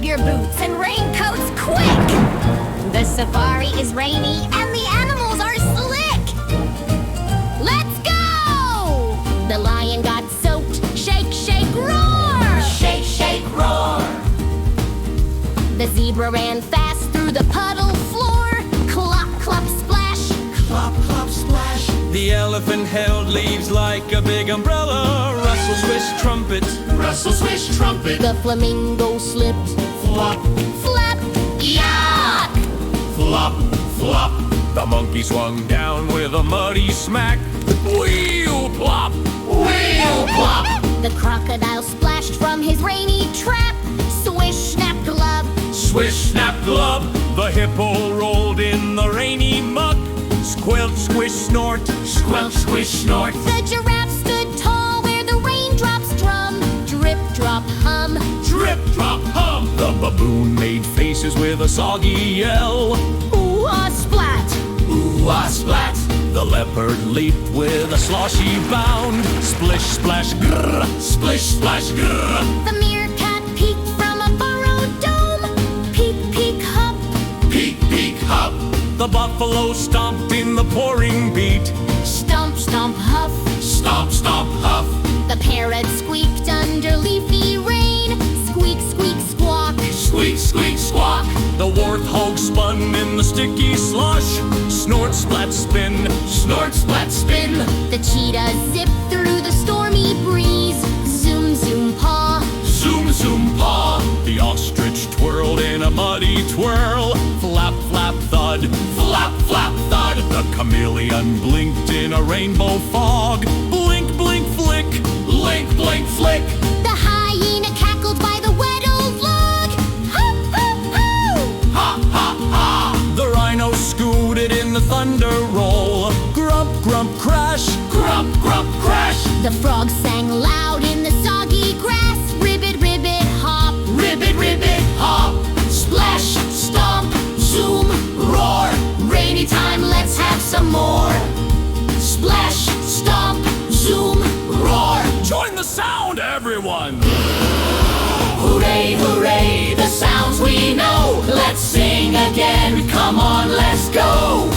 your boots and raincoats quick! The safari is rainy and the animals are slick! Let's go! The lion got soaked. Shake, shake, roar! Shake, shake, roar! The zebra ran fast through the puddle floor. Clop-Clop-Splash! Clop-Clop-Splash! The elephant held leaves like a big umbrella. Rustle, swish, trumpet. Rustle, swish, trumpet. The flamingo slipped. Flop, Flap! Yaaak! flop, flop. The monkey swung down with a muddy smack. Wheel plop! Wheel plop! The crocodile splashed from his rainy trap. Swish, snap, glove! Swish, snap, glove. The hippo rolled in the rainy muck. Squelch, squish, snort. Squelch, squish, snort. The giraffe stood tall where the raindrops drum. Drip, drop, hum. Drip, drop, hum. The baboon made faces with a soggy yell. Ooh, ah, splat! Ooh, ah, splat. The leopard leaped with a sloshy bound. Splish, splash, grrr. Splish, splash, grrr. The meerkat peeked from a burrowed dome. Peek, peek, hop. Peek, peek, hop. The buffalo stomped in the pouring beat. Stomp, stomp, huff. Stomp, stomp, huff. The parrot squeaked under leafy rain. Squeak, squeak, squawk. Squeak, squeak, squawk. The warthog spun in the sticky slush. Snort, splat, spin. Snort, splat, spin. The cheetah zipped through the stormy breeze. Zoom, zoom, paw. Zoom, zoom, paw. The ostrich twirled in a muddy twirl. Flap, flap, thud. Flap, flap, thud. The chameleon blinked in a rainbow fog. Blink, blink, flick. Blink, blink, flick. The hyena cackled by the wet old log. Hop, hop, hoo! Ha, ha, ha. The rhino scooted in the thunder roll. Grump, grump, crash. Grump, grump, crash. The frog sang loud in the soggy grass. Ribbit, ribbit, hop. Ribbit, ribbit, hop. Splash, stomp, zoom, roar. Rainy time, let's have some more. Splash, stomp, zoom, roar. Join the sound, everyone! Hooray, hooray, the sounds we know. Let's sing again, come on, let's go.